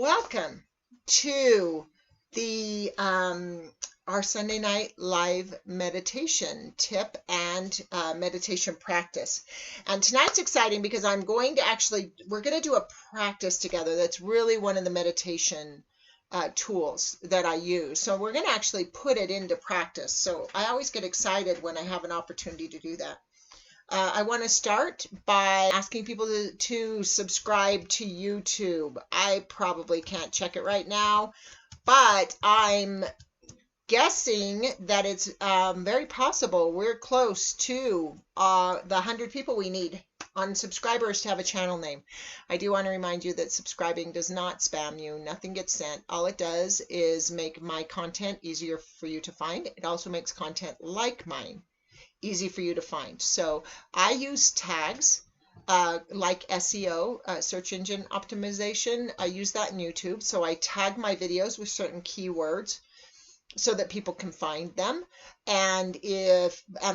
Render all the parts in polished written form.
Welcome to the our Sunday night live meditation tip and meditation practice. And tonight's exciting because we're going to do a practice together. That's really one of the meditation tools that I use. So we're going to actually put it into practice. So I always get excited when I have an opportunity to do that. I want to start by asking people to subscribe to YouTube. I probably can't check it right now, but I'm guessing that it's very possible we're close to the 100 people we need on subscribers to have a channel name. I do want to remind you that subscribing does not spam you. Nothing gets sent. All it does is make my content easier for you to find. It also makes content like mine easy for you to find. So I use tags like SEO, search engine optimization. I use that in YouTube. So I tag my videos with certain keywords so that people can find them. And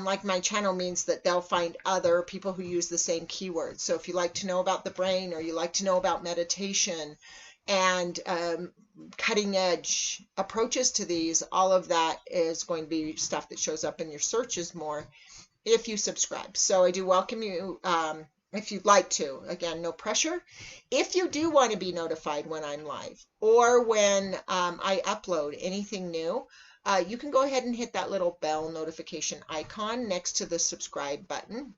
like my channel means that they'll find other people who use the same keywords. So if you like to know about the brain, or you like to know about meditation and cutting edge approaches to these, all of that is going to be stuff that shows up in your searches more if you subscribe. So I do welcome you if you'd like to. Again, no pressure. If you do want to be notified when I'm live or when I upload anything new, you can go ahead and hit that little bell notification icon next to the subscribe button,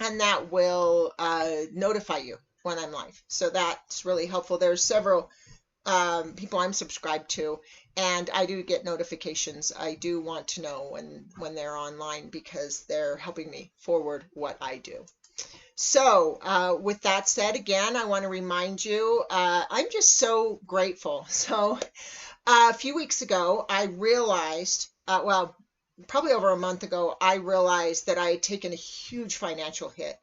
and that will notify you when I'm live. So that's really helpful. There's several people I'm subscribed to, and I do get notifications. I do want to know when they're online because they're helping me forward what I do. So with that said, again, I want to remind you, I'm just so grateful. So a few weeks ago, I realized, well, probably over a month ago, I realized that I had taken a huge financial hit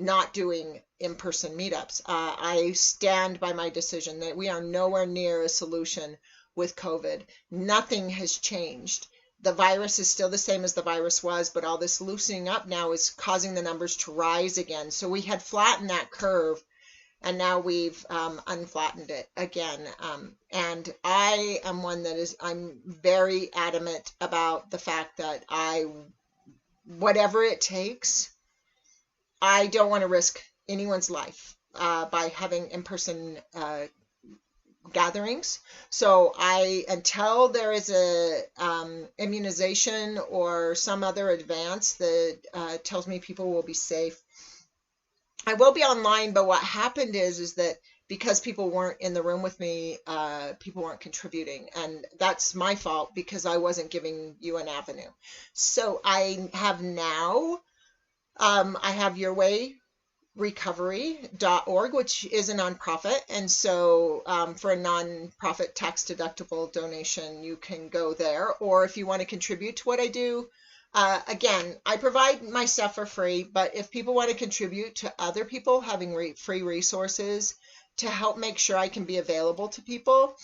not doing in-person meetups. I stand by my decision that we are nowhere near a solution with COVID. Nothing has changed. The virus is still the same as the virus was, but all this loosening up now is causing the numbers to rise again. So we had flattened that curve, and now we've unflattened it again. And I am one that I'm very adamant about the fact that whatever it takes, I don't want to risk anyone's life by having in-person gatherings. So until there is a immunization or some other advance that tells me people will be safe, I will be online. But what happened is that because people weren't in the room with me, people weren't contributing, and that's my fault because I wasn't giving you an avenue. So I have now. I have yourwayrecovery.org, which is a nonprofit. And so for a nonprofit tax-deductible donation, you can go there. Or if you want to contribute to what I do, again, I provide my stuff for free. But if people want to contribute to other people having free resources to help make sure I can be available to people,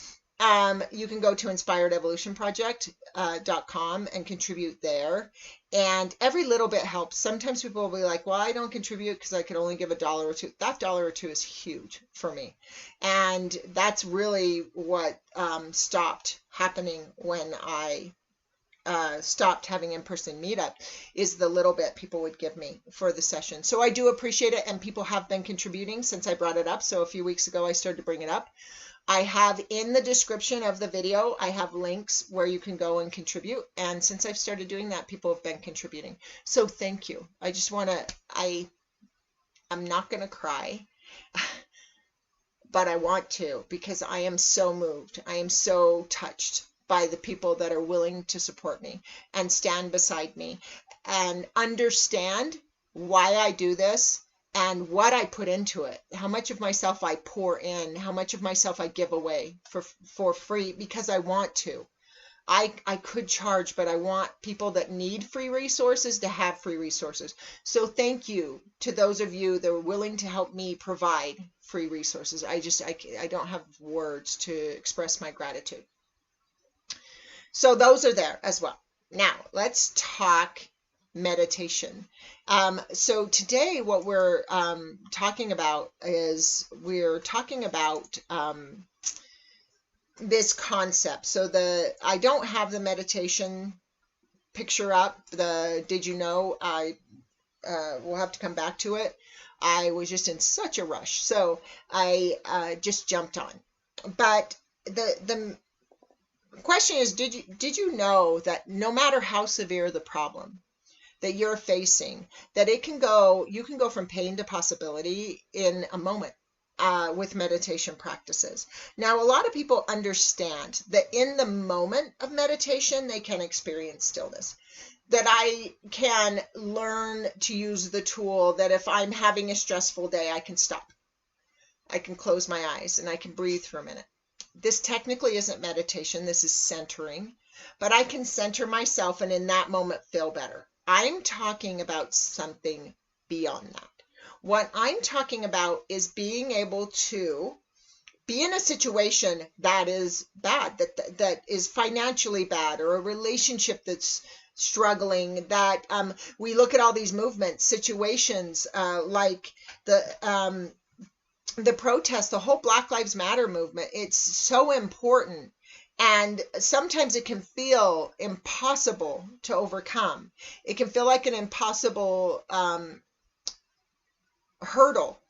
you can go to inspiredevolutionproject.com and contribute there. And every little bit helps. Sometimes people will be like, well, I don't contribute because I could only give $1 or $2. That $1 or $2 is huge for me. And that's really what stopped happening when I stopped having in-person meetup, is the little bit people would give me for the session. So I do appreciate it, and people have been contributing since I brought it up. So a few weeks ago, I started to bring it up. I have in the description of the video, I have links where you can go and contribute. And since I've started doing that, people have been contributing. So thank you. I just want to, I'm not going to cry, but I want to, because I am so moved. I am so touched by the people that are willing to support me and stand beside me and understand why I do this and what I put into it, how much of myself I pour in, how much of myself I give away for free because I want to. I could charge, but I want people that need free resources to have free resources. So thank you to those of you that are willing to help me provide free resources. I don't have words to express my gratitude. So those are there as well. Now let's talk meditation. So today what we're talking about is this concept. So I don't have the meditation picture up. The did you know? I we'll have to come back to it. I was just in such a rush, so I just jumped on. But the question is, did you know that no matter how severe the problem that you're facing, that you can go from pain to possibility in a moment with meditation practices. Now, a lot of people understand that in the moment of meditation, they can experience stillness. That I can learn to use the tool that if I'm having a stressful day, I can stop. I can close my eyes and I can breathe for a minute. This technically isn't meditation, this is centering, but I can center myself and in that moment feel better. I'm talking about something beyond that. What I'm talking about is being able to be in a situation that is bad, that is financially bad, or a relationship that's struggling, that we look at all these movements, situations like the protest, the whole Black Lives Matter movement. It's so important. And sometimes it can feel impossible to overcome. It can feel like an impossible hurdle.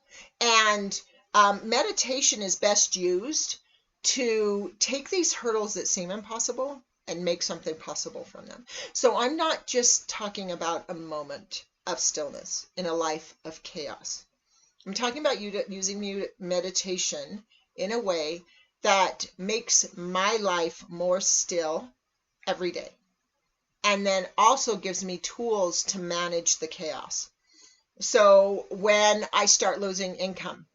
And meditation is best used to take these hurdles that seem impossible and make something possible from them. So I'm not just talking about a moment of stillness in a life of chaos. I'm talking about using meditation in a way that makes my life more still every day, and then also gives me tools to manage the chaos. So when I start losing income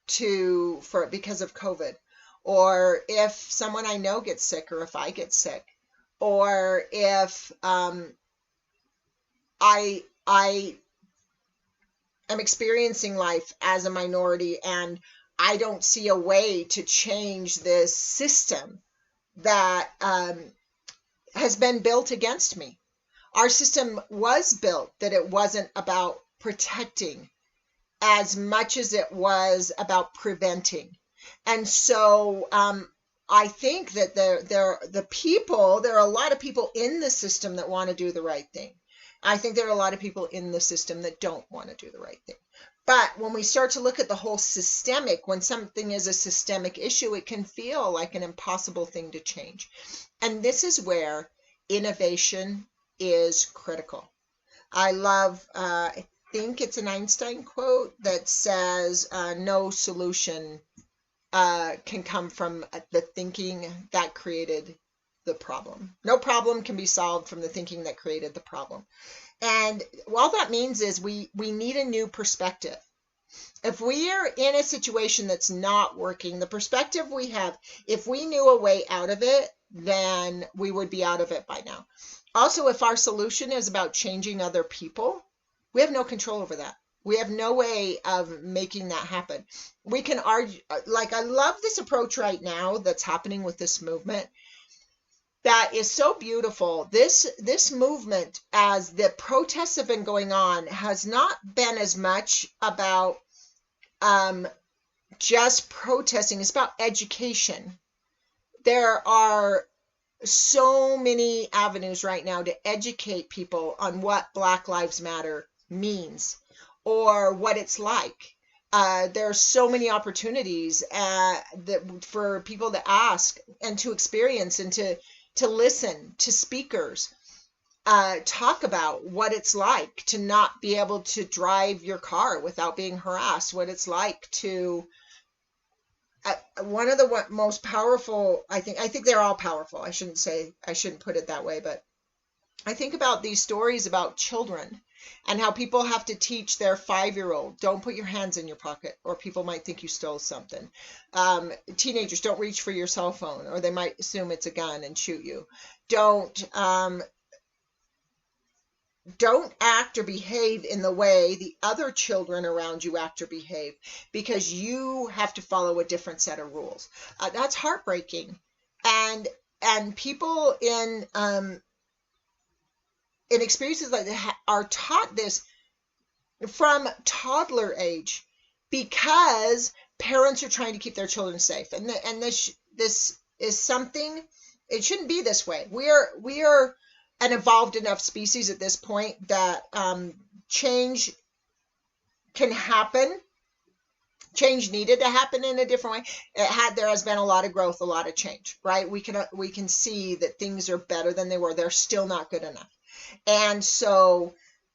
because of COVID, or if someone I know gets sick, or if I get sick, or if I am experiencing life as a minority and I don't see a way to change this system that has been built against me. Our system was built that it wasn't about protecting as much as it was about preventing. And so I think that there are a lot of people in the system that want to do the right thing. I think there are a lot of people in the system that don't want to do the right thing. But when we start to look at the whole when something is a systemic issue, it can feel like an impossible thing to change. And this is where innovation is critical. I love, I think it's an Einstein quote that says, no solution can come from the thinking that created the problem. No problem can be solved from the thinking that created the problem. And all that means is we need a new perspective. If we are in a situation that's not working, the perspective we have, if we knew a way out of it, then we would be out of it by now. Also, if our solution is about changing other people, we have no control over that. We have no way of making that happen. We can argue, like I love this approach right now that's happening with this movement. That is so beautiful. This movement, as the protests have been going on, has not been as much about just protesting. It's about education. There are so many avenues right now to educate people on what Black Lives Matter means or what it's like. There are so many opportunities for people to ask and to experience and to listen to speakers talk about what it's like to not be able to drive your car without being harassed, what it's like to one of the most powerful, I think they're all powerful. I shouldn't put it that way, but I think about these stories about children and how people have to teach their 5-year-old, don't put your hands in your pocket or people might think you stole something. Teenagers, don't reach for your cell phone or they might assume it's a gun and shoot you. Don't act or behave in the way the other children around you act or behave because you have to follow a different set of rules. That's heartbreaking. And people in experiences like that are taught this from toddler age because parents are trying to keep their children safe. And this is something, it shouldn't be this way. We are an evolved enough species at this point that change can happen. Change needed to happen in a different way. There has been a lot of growth, a lot of change, right? We can see that things are better than they were. They're still not good enough. And so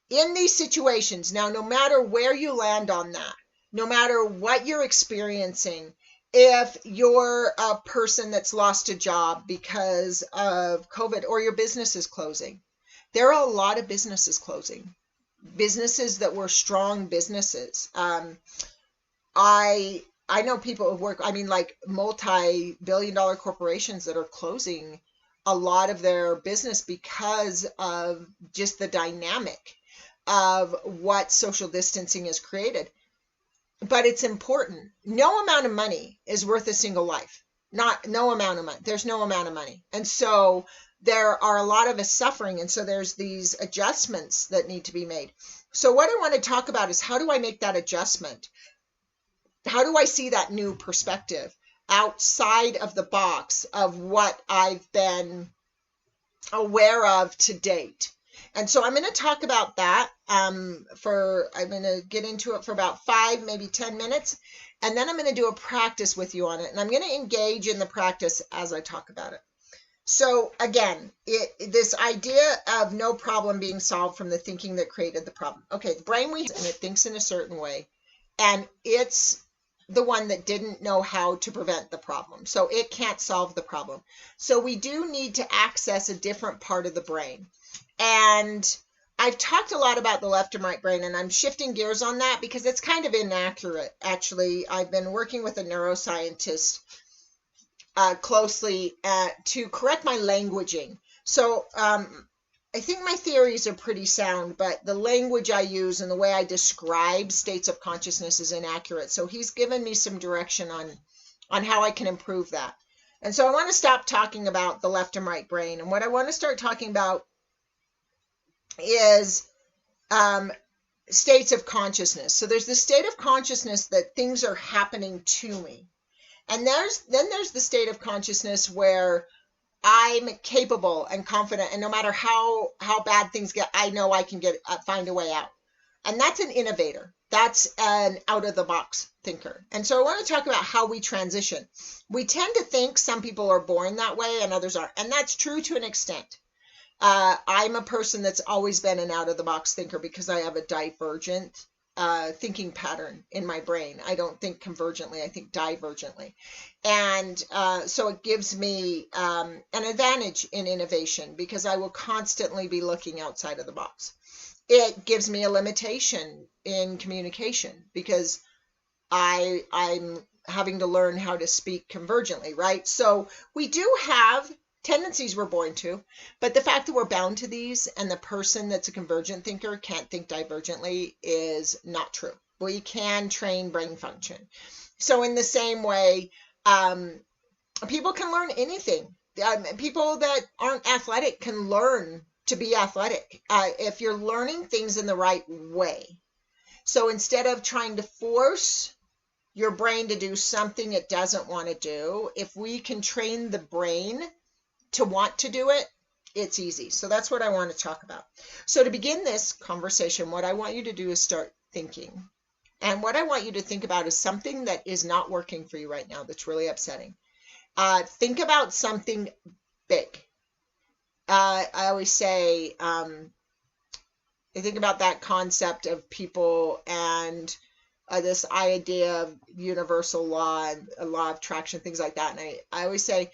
in these situations, now, no matter where you land on that, no matter what you're experiencing, if you're a person that's lost a job because of COVID, or your business is closing, there are a lot of businesses closing, businesses that were strong businesses. I know people who work, like multi-billion-dollar corporations that are closing a lot of their business because of just the dynamic of what social distancing has created. But it's important. No amount of money is worth a single life. No amount of money. There's no amount of money. And so there are a lot of us suffering. And so there's these adjustments that need to be made. So what I want to talk about is, how do I make that adjustment? How do I see that new perspective outside of the box of what I've been aware of to date? And so I'm going to talk about that I'm going to get into it for about 5, maybe 10 minutes. And then I'm going to do a practice with you on it. And I'm going to engage in the practice as I talk about it. So again, this idea of no problem being solved from the thinking that created the problem. Okay, the brain, and it thinks in a certain way. And it's the one that didn't know how to prevent the problem. So it can't solve the problem. So we do need to access a different part of the brain. And I've talked a lot about the left and right brain, and I'm shifting gears on that because it's kind of inaccurate. Actually, I've been working with a neuroscientist closely to correct my languaging. So I think my theories are pretty sound, but the language I use and the way I describe states of consciousness is inaccurate. So he's given me some direction on how I can improve that. And so I want to stop talking about the left and right brain. And what I want to start talking about is states of consciousness. So there's the state of consciousness that things are happening to me. And then there's the state of consciousness where I'm capable and confident, and no matter how bad things get, I know I can find a way out. And that's an innovator. That's an out-of-the-box thinker. And so I want to talk about how we transition. We tend to think some people are born that way and others aren't. And that's true to an extent. I'm a person that's always been an out-of-the-box thinker because I have a divergent thinking pattern in my brain. I don't think convergently, I think divergently. And so it gives me an advantage in innovation because I will constantly be looking outside of the box. It gives me a limitation in communication because I'm having to learn how to speak convergently, right? So we do have tendencies we're born to, but the fact that we're bound to these and the person that's a convergent thinker can't think divergently is not true. We can train brain function. So in the same way, people can learn anything. People that aren't athletic can learn to be athletic if you're learning things in the right way. So instead of trying to force your brain to do something it doesn't want to do, if we can train the brain to want to do it, it's easy. So that's what I want to talk about. So to begin this conversation, what I want you to do is start thinking. And what I want you to think about is something that is not working for you right now that's really upsetting. Think about something big. I always say, I think about that concept of people and this idea of universal law and a law of attraction, things like that. And I always say,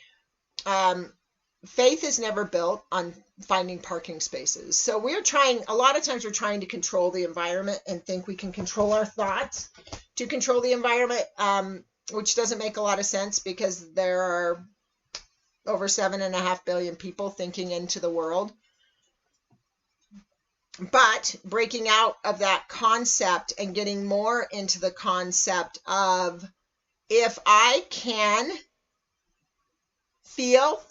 faith is never built on finding parking spaces. So a lot of times we're trying to control the environment and think we can control our thoughts to control the environment, which doesn't make a lot of sense because there are over 7.5 billion people thinking into the world. But breaking out of that concept and getting more into the concept of, if I can feel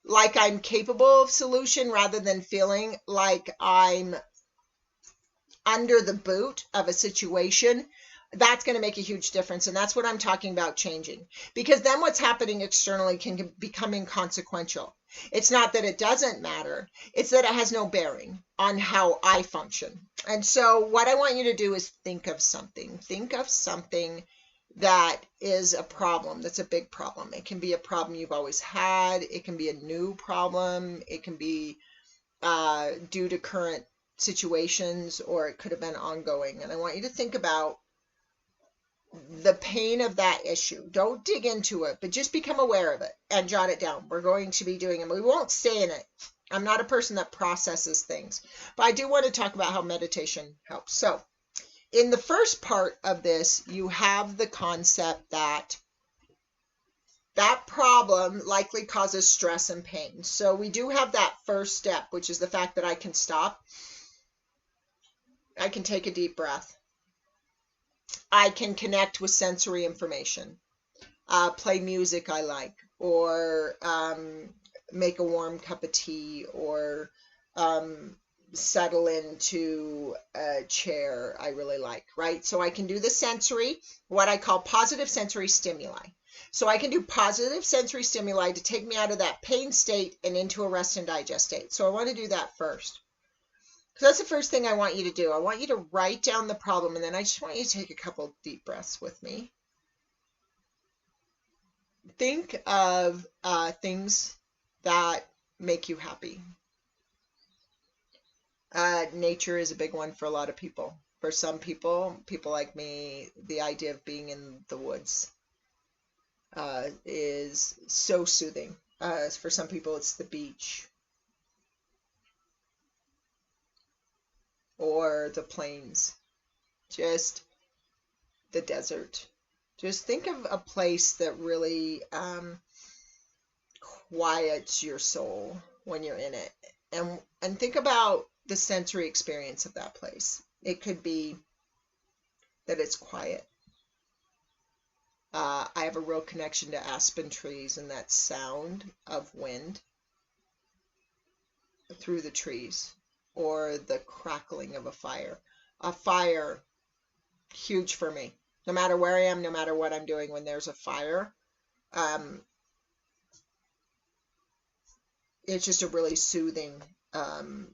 like I'm capable of solution rather than feeling like I'm under the boot of a situation, That's going to make a huge difference. And that's what I'm talking about changing. Because then what's happening externally can become inconsequential. It's not that it doesn't matter, it's that it has no bearing on how I function. And so what I want you to do is think of something. Think of something that is a problem, that's a big problem. It can be a problem you've always had. It can be a new problem. It can be due to current situations, or it could have been ongoing. And I want you to think about the pain of that issue. Don't dig into it, but just become aware of it and jot it down. We're going to be doing it. We won't stay in it. I'm not a person that processes things, but I do want to talk about how meditation helps. So in the first part of this, you have the concept that that problem likely causes stress and pain. So we do have that first step, which is the fact that I can stop. I can take a deep breath. I can connect with sensory information, play music I like, or make a warm cup of tea, or settle into a chair I really like, right? So I can do the sensory, what I call positive sensory stimuli. So I can do positive sensory stimuli to take me out of that pain state and into a rest and digest state. So I want to do that first. So that's the first thing I want you to do. I want you to write down the problem, and then I just want you to take a couple deep breaths with me. Think of things that make you happy. Nature is a big one for a lot of people. For some people, people like me, the idea of being in the woods is so soothing. For some people, it's the beach, or the plains, just the desert. Just think of a place that really quiets your soul when you're in it. And think about the sensory experience of that place. It could be that it's quiet. I have a real connection to aspen trees and that sound of wind through the trees, or the crackling of a fire. A fire, huge for me. No matter where I am, no matter what I'm doing, when there's a fire, it's just a really soothing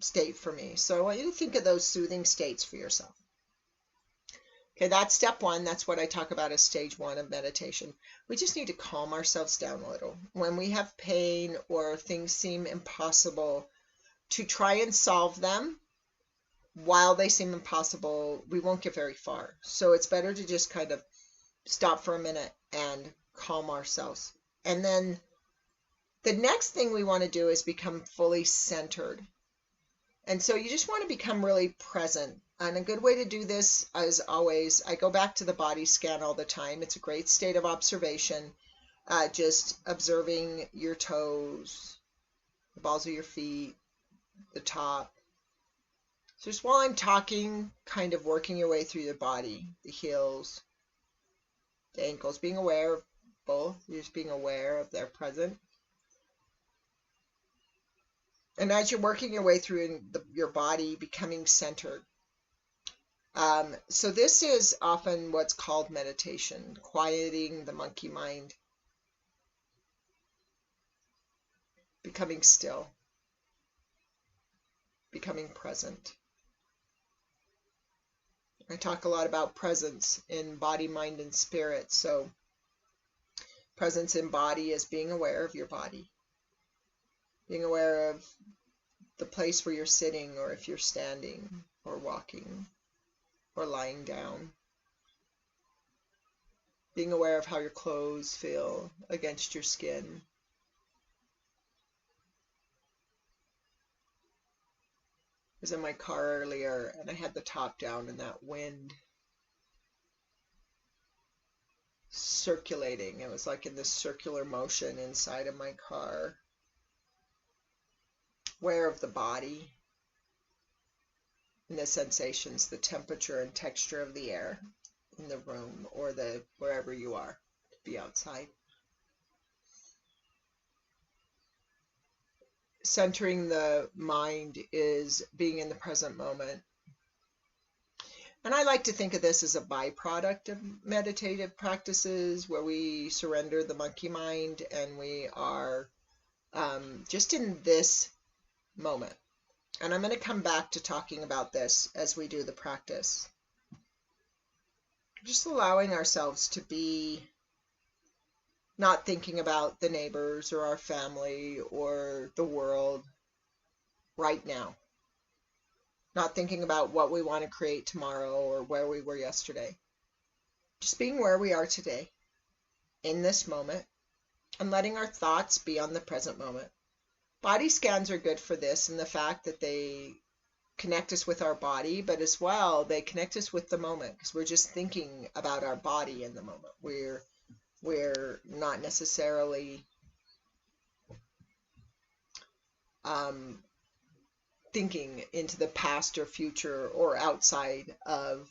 state for me. So I want you to think of those soothing states for yourself. Okay, that's step one. That's what I talk about as stage one of meditation. We just need to calm ourselves down a little. When we have pain or things seem impossible, to try and solve them while they seem impossible, we won't get very far. So it's better to just kind of stop for a minute and calm ourselves. And then the next thing we want to do is become fully centered. And so you just want to become really present. And a good way to do this, as always, I go back to the body scan all the time. It's a great state of observation. Just observing your toes, the balls of your feet, the top. So just while I'm talking, kind of working your way through the body, the heels, the ankles, being aware of both. You're just being aware of their present. And as you're working your way through your body, becoming centered. So this is often what's called meditation, quieting the monkey mind, becoming still, becoming present. I talk a lot about presence in body, mind, and spirit. So presence in body is being aware of your body, being aware of the place where you're sitting, or if you're standing or walking or lying down, being aware of how your clothes feel against your skin. I was in my car earlier and I had the top down, and that wind circulating. It was like in this circular motion inside of my car. Aware of the body and the sensations, the temperature and texture of the air in the room, or wherever you are, to be outside. Centering the mind is being in the present moment. And I like to think of this as a byproduct of meditative practices where we surrender the monkey mind and we are just in this moment. And I'm going to come back to talking about this as we do the practice. Just allowing ourselves to be not thinking about the neighbors or our family or the world right now. Not thinking about what we want to create tomorrow or where we were yesterday. Just being where we are today, in this moment, and letting our thoughts be on the present moment. Body scans are good for this in the fact that they connect us with our body, but as well, they connect us with the moment because we're just thinking about our body in the moment. We're not necessarily thinking into the past or future or outside of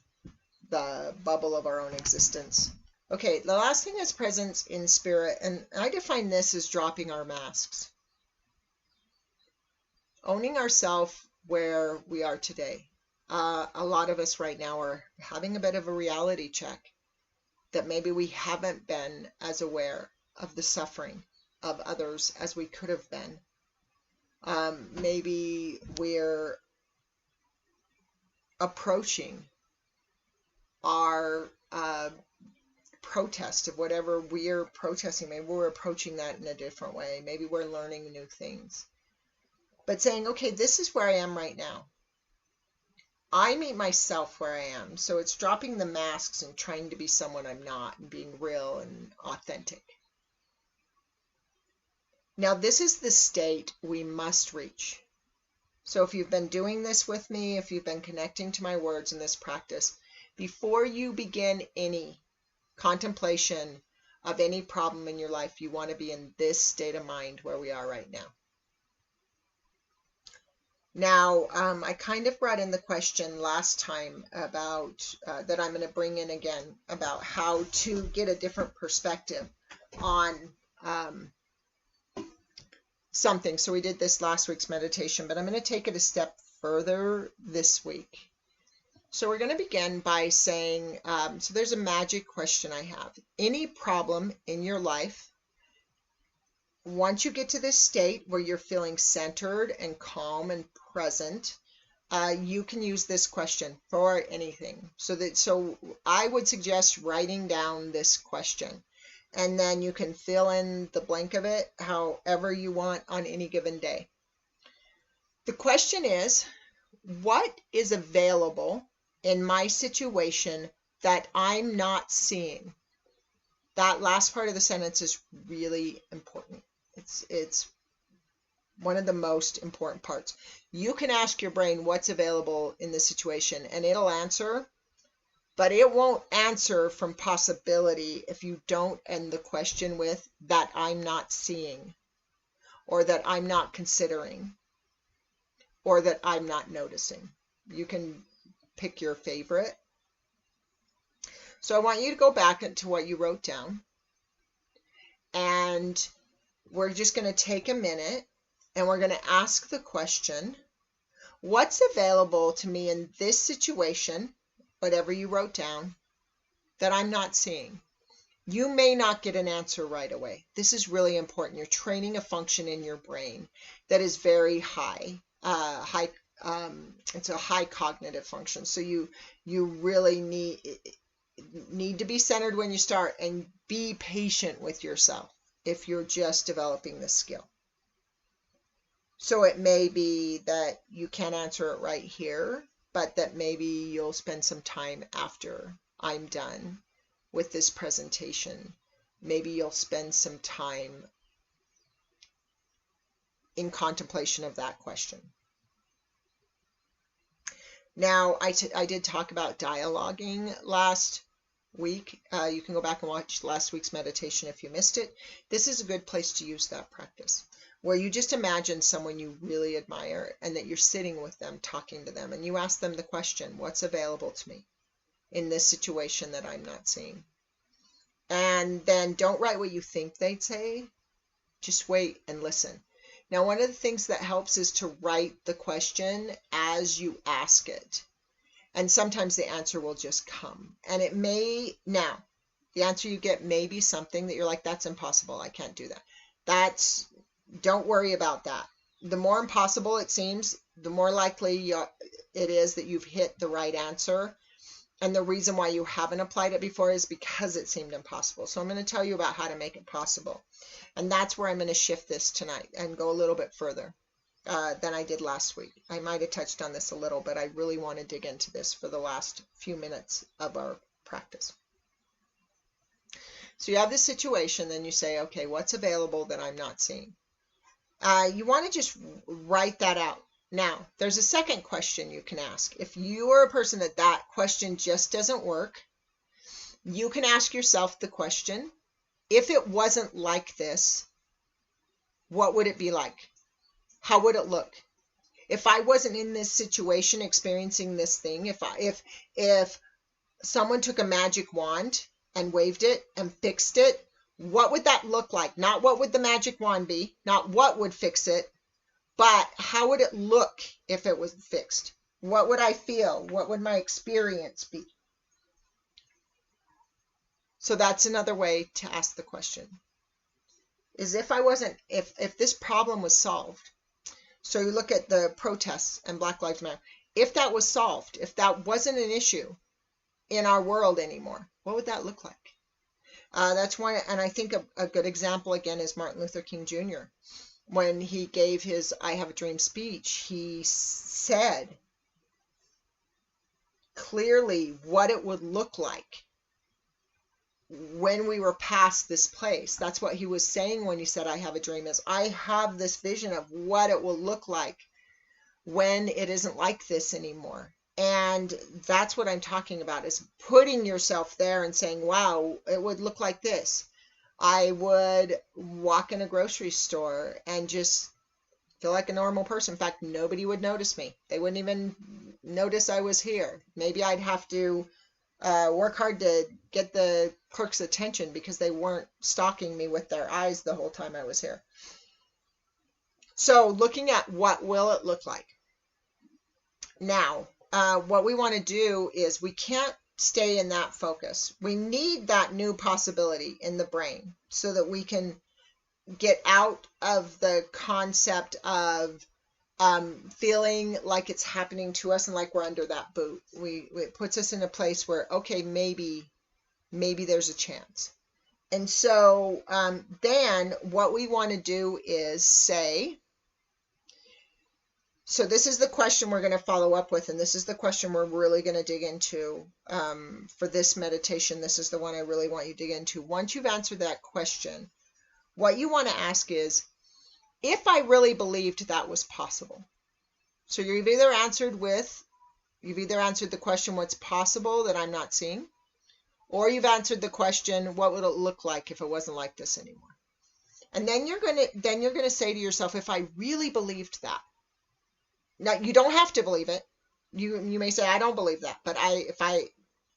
the bubble of our own existence. Okay, the last thing is presence in spirit, and I define this as dropping our masks. Owning ourselves where we are today. A lot of us right now are having a bit of a reality check that maybe we haven't been as aware of the suffering of others as we could have been. Maybe we're approaching our protest of whatever we're protesting. Maybe we're approaching that in a different way. Maybe we're learning new things. But saying, okay, this is where I am right now. I meet myself where I am. So it's dropping the masks and trying to be someone I'm not and being real and authentic. Now, this is the state we must reach. So if you've been doing this with me, if you've been connecting to my words in this practice, before you begin any contemplation of any problem in your life, you want to be in this state of mind where we are right now. Now, I kind of brought in the question last time about that I'm going to bring in again about how to get a different perspective on something. So we did this last week's meditation, but I'm going to take it a step further this week. So we're going to begin by saying, so there's a magic question I have. Any problem in your life, once you get to this state where you're feeling centered and calm and present, you can use this question for anything. So I would suggest writing down this question, and then you can fill in the blank of it however you want on any given day. The question is, what is available in my situation that I'm not seeing? That last part of the sentence is really important. It's one of the most important parts. You can ask your brain what's available in the situation and it'll answer, but it won't answer from possibility if you don't end the question with that I'm not seeing, or that I'm not considering, or that I'm not noticing. You can pick your favorite. So I want you to go back into what you wrote down, and we're just going to take a minute and we're going to ask the question, what's available to me in this situation, whatever you wrote down, that I'm not seeing? You may not get an answer right away. This is really important. You're training a function in your brain that is very high. It's a high cognitive function. So you really need to be centered when you start, and be patient with yourself if you're just developing this skill. So it may be that you can't answer it right here, but that maybe you'll spend some time after I'm done with this presentation. Maybe you'll spend some time in contemplation of that question. Now, I did talk about dialoguing last week. You can go back and watch last week's meditation if you missed it. This is a good place to use that practice, where you just imagine someone you really admire and that you're sitting with them, talking to them, and you ask them the question, what's available to me in this situation that I'm not seeing? And then don't write what you think they'd say. Just wait and listen. Now, one of the things that helps is to write the question as you ask it. And sometimes the answer will just come. And it may, now, the answer you get may be something that you're like, that's impossible. I can't do that. Don't worry about that. The more impossible it seems, the more likely it is that you've hit the right answer. And the reason why you haven't applied it before is because it seemed impossible. So I'm going to tell you about how to make it possible. And that's where I'm going to shift this tonight and go a little bit further than I did last week. I might have touched on this a little, but I really want to dig into this for the last few minutes of our practice. So you have this situation, then you say, okay, what's available that I'm not seeing? You want to just write that out. Now, there's a second question you can ask. If you are a person that question just doesn't work, you can ask yourself the question, if it wasn't like this, what would it be like? How would it look? If I wasn't in this situation experiencing this thing, if someone took a magic wand and waved it and fixed it, what would that look like? Not what would the magic wand be, not what would fix it, but how would it look if it was fixed? What would I feel? What would my experience be? So that's another way to ask the question. Is if this problem was solved. So you look at the protests and Black Lives Matter. If that was solved, if that wasn't an issue in our world anymore, what would that look like? That's one, and I think a good example again is Martin Luther King Jr. When he gave his I Have a Dream speech, he said clearly what it would look like when we were past this place. That's what he was saying when he said I have a dream, is I have this vision of what it will look like when it isn't like this anymore. And that's what I'm talking about, is putting yourself there and saying, wow, it would look like this. I would walk in a grocery store and just feel like a normal person. In fact, nobody would notice me. They wouldn't even notice I was here. Maybe I'd have to work hard to get the clerk's attention because they weren't stalking me with their eyes the whole time I was here. So looking at what will it look like. Now, what we want to do is we can't stay in that focus. We need that new possibility in the brain so that we can get out of the concept of feeling like it's happening to us and like we're under that boot. It puts us in a place where, okay, maybe there's a chance. And so then what we want to do is say, so this is the question we're going to follow up with, and this is the question we're really going to dig into for this meditation. This is the one I really want you to dig into. Once you've answered that question, what you want to ask is, if I really believed that was possible. So you've either answered the question, what's possible that I'm not seeing, or you've answered the question, what would it look like if it wasn't like this anymore? And then you're going to say to yourself, if I really believed that. Now, you don't have to believe it. You may say, I don't believe that, but if I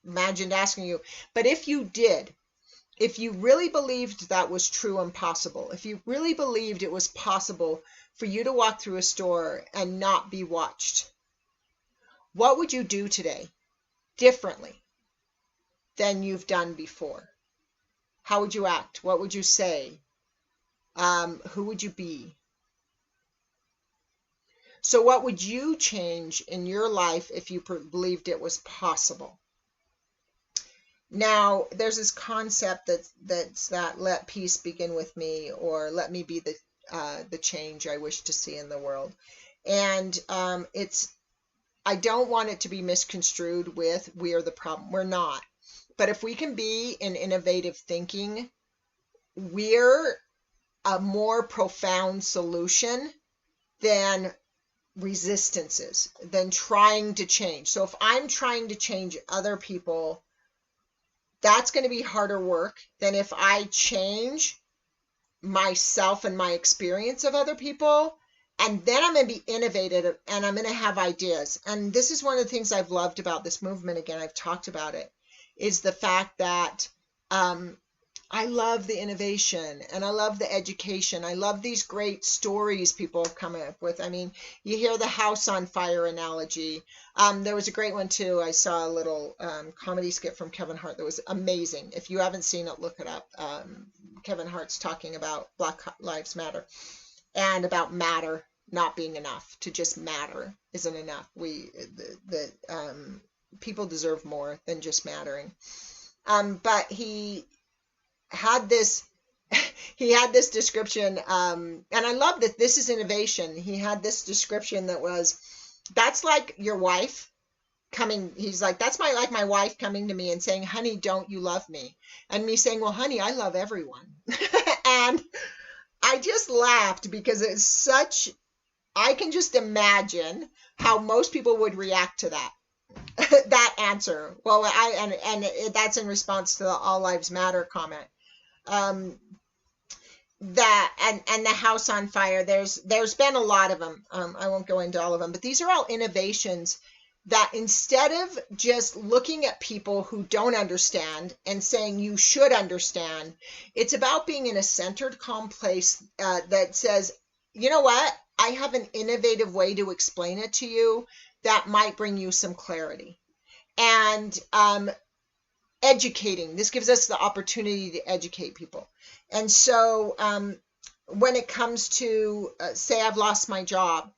imagined asking you, but if you did, if you really believed that was true and possible, if you really believed it was possible for you to walk through a store and not be watched, what would you do today differently than you've done before? How would you act? What would you say? Who would you be? So what would you change in your life if you believed it was possible? Now, there's this concept that's let peace begin with me, or let me be the change I wish to see in the world. And I don't want it to be misconstrued with we are the problem. We're not. But if we can be in innovative thinking, we're a more profound solution than resistances, than trying to change. So if I'm trying to change other people, that's going to be harder work than if I change myself and my experience of other people. And then I'm going to be innovative and I'm going to have ideas. And this is one of the things I've loved about this movement. Again, I've talked about it, is the fact that I love the innovation and I love the education. I love these great stories people have come up with. I mean, you hear the house on fire analogy. There was a great one too. I saw a little comedy skit from Kevin Hart that was amazing. If you haven't seen it, look it up. Kevin Hart's talking about Black Lives Matter and about matter not being enough. To just matter isn't enough. People deserve more than just mattering. But had this description, and I love that this is innovation. He had this description that was, that's like your wife coming, he's like, that's like my wife coming to me and saying, honey, don't you love me? And me saying, well, honey, I love everyone. And I just laughed because it's such, I can just imagine how most people would react to that. That answer. Well, that's in response to the All Lives Matter comment. That and the house on fire. There's been a lot of them. I won't go into all of them, but these are all innovations that instead of just looking at people who don't understand and saying you should understand, it's about being in a centered, calm place that says, you know what? I have an innovative way to explain it to you that might bring you some clarity. And educating. This gives us the opportunity to educate people. And so when it comes to, say, I've lost my job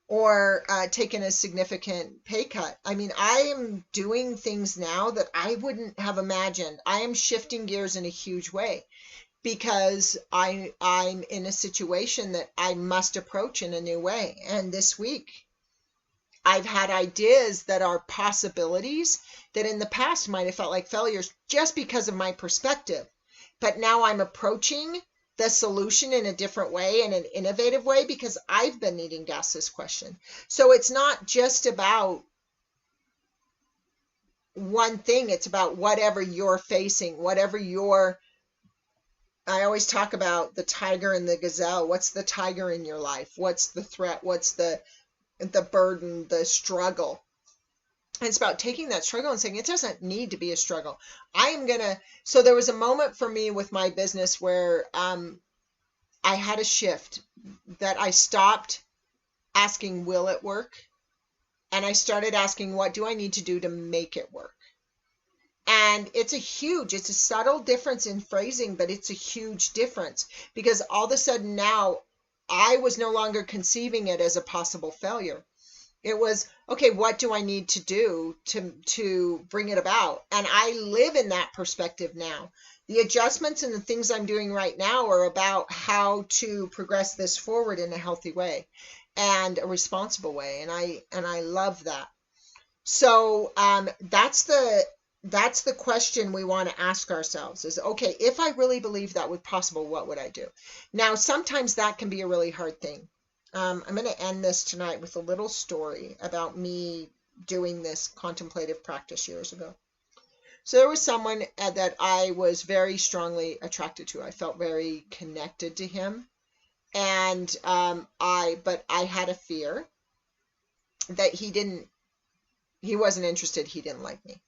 or taken a significant pay cut, I mean, I am doing things now that I wouldn't have imagined. I am shifting gears in a huge way because I'm in a situation that I must approach in a new way. And this week, I've had ideas that are possibilities that in the past might have felt like failures just because of my perspective. But now I'm approaching the solution in a different way, in an innovative way, because I've been needing to ask this question. So it's not just about one thing. It's about whatever you're facing, whatever I always talk about the tiger and the gazelle. What's the tiger in your life? What's the threat? What's the burden, the struggle? And it's about taking that struggle and saying, it doesn't need to be a struggle. So there was a moment for me with my business where I had a shift that I stopped asking, will it work? And I started asking, what do I need to do to make it work? And it's a subtle difference in phrasing, but it's a huge difference because all of a sudden now I was no longer conceiving it as a possible failure. It was, okay, what do I need to do to bring it about? And I live in that perspective now. The adjustments and the things I'm doing right now are about how to progress this forward in a healthy way and a responsible way. And I love that. So that's the question we want to ask ourselves is, okay, if I really believe that was possible, what would I do? Now, sometimes that can be a really hard thing. I'm going to end this tonight with a little story about me doing this contemplative practice years ago. So there was someone that I was very strongly attracted to. I felt very connected to him. And but I had a fear that he wasn't interested. He didn't like me.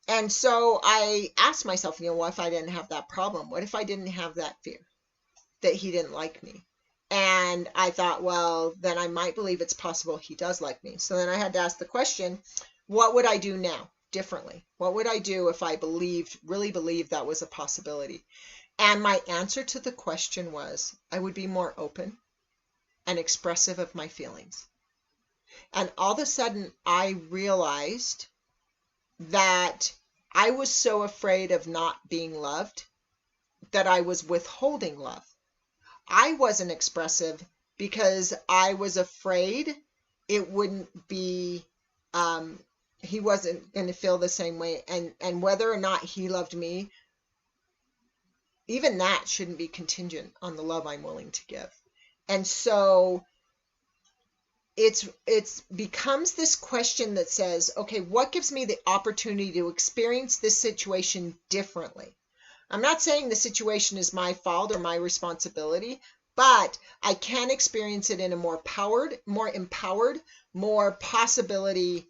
And so I asked myself, what if I didn't have that problem? What if I didn't have that fear that he didn't like me? And I thought, well, then I might believe it's possible he does like me. So then I had to ask the question, what would I do now differently? What would I do if I really believed that was a possibility? And my answer to the question was, I would be more open and expressive of my feelings. And all of a sudden, I realized that I was so afraid of not being loved that I was withholding love. I wasn't expressive because I was afraid it wouldn't be, he wasn't going to feel the same way. And whether or not he loved me, even that shouldn't be contingent on the love I'm willing to give. And so it's becomes this question that says, okay, what gives me the opportunity to experience this situation differently? I'm not saying the situation is my fault or my responsibility, but I can experience it in a more empowered, more possibility,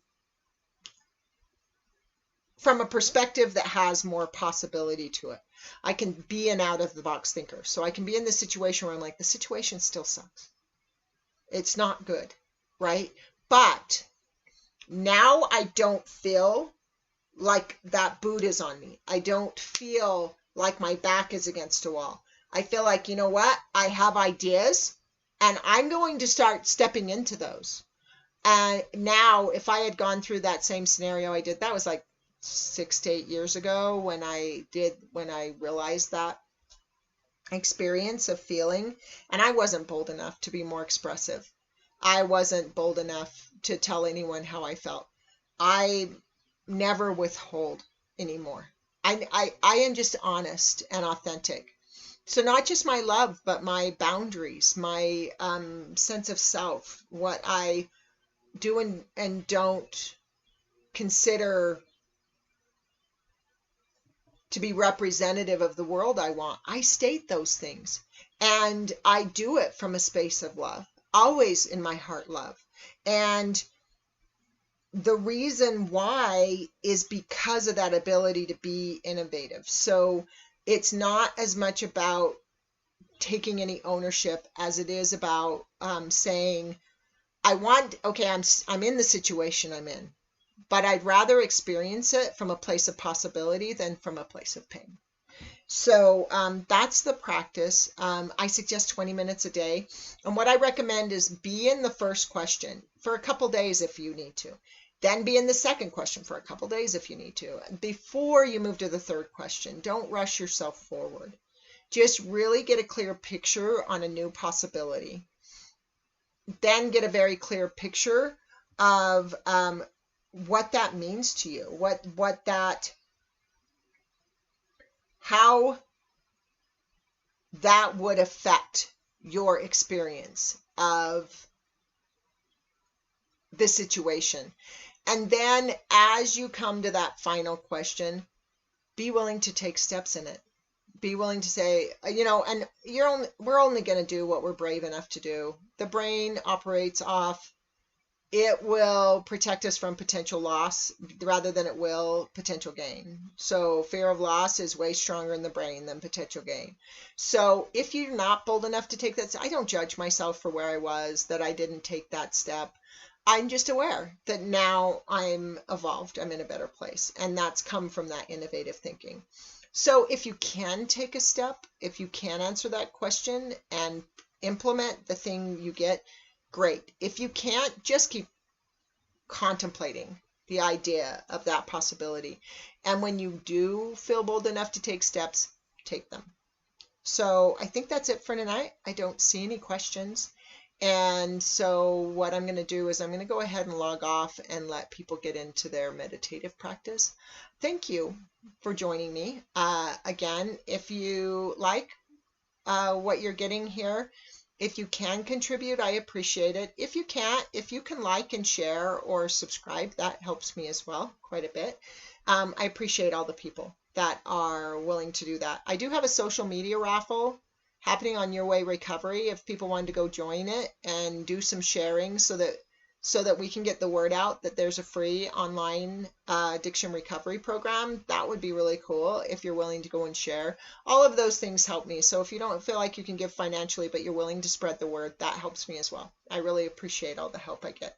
from a perspective that has more possibility to it. I can be an out of the box thinker. So I can be in this situation where I'm like, the situation still sucks. It's not good, right? But now I don't feel like that boot is on me. I don't feel like my back is against a wall. I feel like, you know what? I have ideas and I'm going to start stepping into those. And now, if I had gone through that same scenario I did, that was like 6 to 8 years ago when I realized that experience of feeling, and I wasn't bold enough to be more expressive. I wasn't bold enough to tell anyone how I felt. I never withhold anymore. I am just honest and authentic. So not just my love, but my boundaries, my sense of self, what I do and don't consider to be representative of the world I want. I state those things, and I do it from a space of love, always in my heart love. And the reason why is because of that ability to be innovative. So it's not as much about taking any ownership as it is about saying, I'm in the situation I'm in, but I'd rather experience it from a place of possibility than from a place of pain. So that's the practice. I suggest 20 minutes a day. And what I recommend is be in the first question for a couple days if you need to. Then be in the second question for a couple days if you need to. Before you move to the third question, don't rush yourself forward. Just really get a clear picture on a new possibility. Then get a very clear picture of what that means to you, how that would affect your experience of the situation. And then as you come to that final question, be willing to take steps in it. Be willing to say, and we're only going to do what we're brave enough to do. The brain operates off. It will protect us from potential loss rather than it will potential gain. So fear of loss is way stronger in the brain than potential gain. So if you're not bold enough to take that, I don't judge myself for where I was, that I didn't take that step. I'm just aware that now I'm evolved. I'm in a better place. And that's come from that innovative thinking. So if you can take a step, if you can answer that question and implement the thing you get, great. If you can't, just keep contemplating the idea of that possibility. And when you do feel bold enough to take steps, take them. So I think that's it for tonight. I don't see any questions. And so what I'm going to do is I'm going to go ahead and log off and let people get into their meditative practice. Thank you for joining me. Again, if you like what you're getting here, if you can contribute, I appreciate it. If you can't, if you can like and share or subscribe, that helps me as well quite a bit. I appreciate all the people that are willing to do that. I do have a social media raffle happening on Your Way Recovery if people wanted to go join it and do some sharing so that we can get the word out that there's a free online addiction recovery program. That would be really cool if you're willing to go and share. All of those things help me. So if you don't feel like you can give financially, but you're willing to spread the word, that helps me as well. I really appreciate all the help I get.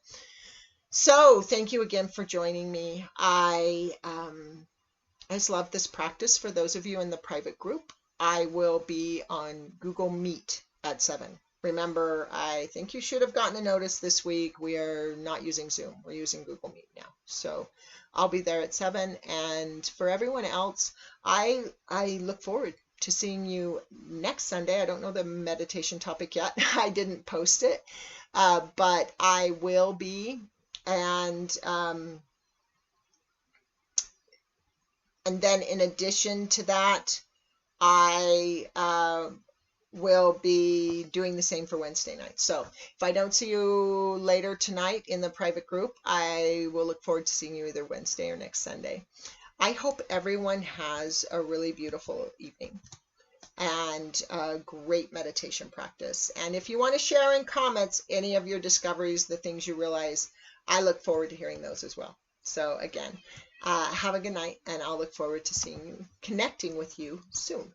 So thank you again for joining me. I just love this practice. For those of you in the private group, I will be on Google Meet at 7. Remember, I think you should have gotten a notice this week. We are not using Zoom. We're using Google Meet now. So I'll be there at 7. And for everyone else, I look forward to seeing you next Sunday. I don't know the meditation topic yet. I didn't post it, but I will be. And then in addition to that, I will be doing the same for Wednesday night. So if I don't see you later tonight in the private group, I will look forward to seeing you either Wednesday or next Sunday. I hope everyone has a really beautiful evening and a great meditation practice. And if you want to share in comments any of your discoveries, the things you realize, I look forward to hearing those as well. So again, Have a good night, and I'll look forward to seeing you, connecting with you soon.